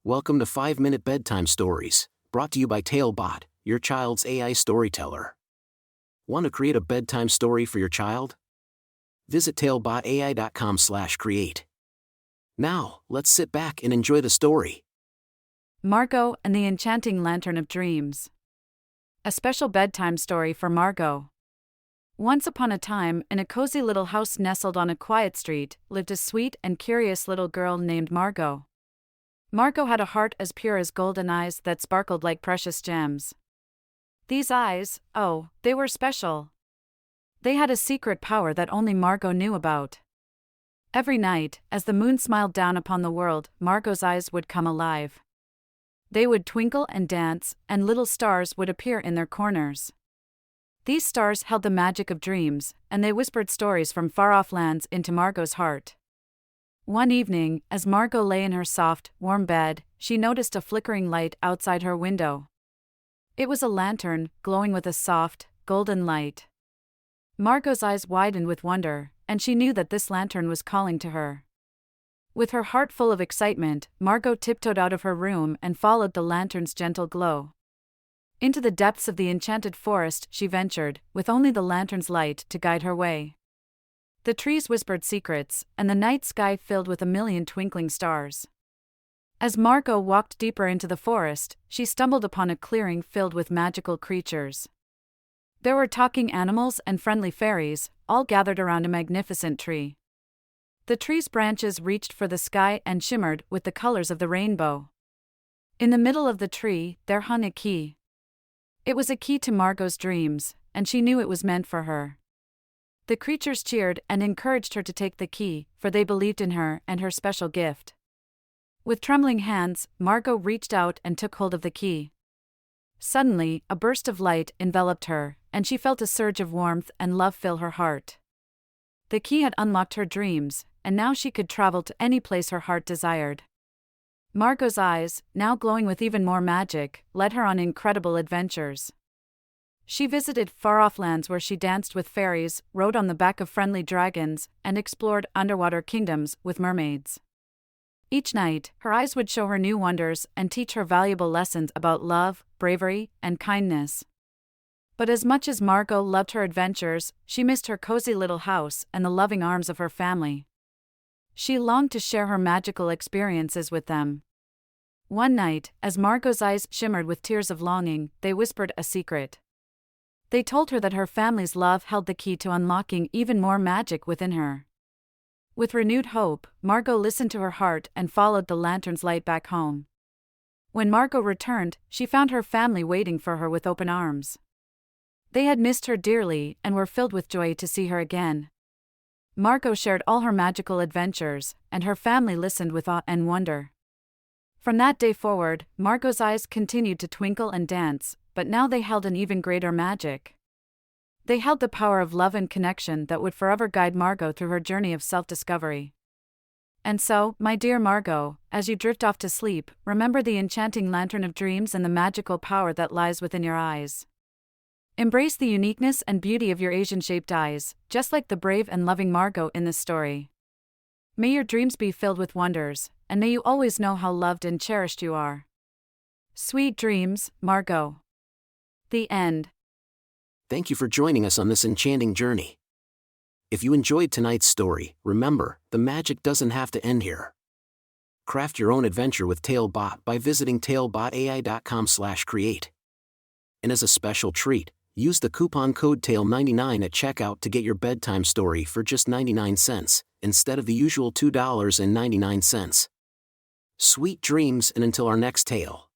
Welcome to 5-Minute Bedtime Stories, brought to you by TaleBot, your child's AI storyteller. Want to create a bedtime story for your child? Visit talebotai.com/create. Now, let's sit back and enjoy the story. Margot and the Enchanting Lantern of Dreams. A special bedtime story for Margot. Once upon a time, in a cozy little house nestled on a quiet street, lived a sweet and curious little girl named Margot. Margot had a heart as pure as golden eyes that sparkled like precious gems. These eyes, oh, they were special. They had a secret power that only Margot knew about. Every night, as the moon smiled down upon the world, Margot's eyes would come alive. They would twinkle and dance, and little stars would appear in their corners. These stars held the magic of dreams, and they whispered stories from far-off lands into Margot's heart. One evening, as Margot lay in her soft, warm bed, she noticed a flickering light outside her window. It was a lantern, glowing with a soft, golden light. Margot's eyes widened with wonder, and she knew that this lantern was calling to her. With her heart full of excitement, Margot tiptoed out of her room and followed the lantern's gentle glow. Into the depths of the enchanted forest she ventured, with only the lantern's light to guide her way. The trees whispered secrets, and the night sky filled with a million twinkling stars. As Margot walked deeper into the forest, she stumbled upon a clearing filled with magical creatures. There were talking animals and friendly fairies, all gathered around a magnificent tree. The tree's branches reached for the sky and shimmered with the colors of the rainbow. In the middle of the tree, there hung a key. It was a key to Margot's dreams, and she knew it was meant for her. The creatures cheered and encouraged her to take the key, for they believed in her and her special gift. With trembling hands, Margot reached out and took hold of the key. Suddenly, a burst of light enveloped her, and she felt a surge of warmth and love fill her heart. The key had unlocked her dreams, and now she could travel to any place her heart desired. Margot's eyes, now glowing with even more magic, led her on incredible adventures. She visited far-off lands where she danced with fairies, rode on the back of friendly dragons, and explored underwater kingdoms with mermaids. Each night, her eyes would show her new wonders and teach her valuable lessons about love, bravery, and kindness. But as much as Margot loved her adventures, she missed her cozy little house and the loving arms of her family. She longed to share her magical experiences with them. One night, as Margot's eyes shimmered with tears of longing, they whispered a secret. They told her that her family's love held the key to unlocking even more magic within her. With renewed hope, Margot listened to her heart and followed the lantern's light back home. When Margot returned, she found her family waiting for her with open arms. They had missed her dearly and were filled with joy to see her again. Margot shared all her magical adventures, and her family listened with awe and wonder. From that day forward, Margot's eyes continued to twinkle and dance, but now they held an even greater magic. They held the power of love and connection that would forever guide Margot through her journey of self-discovery. And so, my dear Margot, as you drift off to sleep, remember the enchanting lantern of dreams and the magical power that lies within your eyes. Embrace the uniqueness and beauty of your Asian-shaped eyes, just like the brave and loving Margot in this story. May your dreams be filled with wonders, and may you always know how loved and cherished you are. Sweet dreams, Margot. The end. Thank you for joining us on this enchanting journey. If you enjoyed tonight's story, remember, the magic doesn't have to end here. Craft your own adventure with TaleBot by visiting talebotai.com/create. And as a special treat, use the coupon code TALE99 at checkout to get your bedtime story for just 99 cents, instead of the usual $2.99. Sweet dreams, and until our next tale.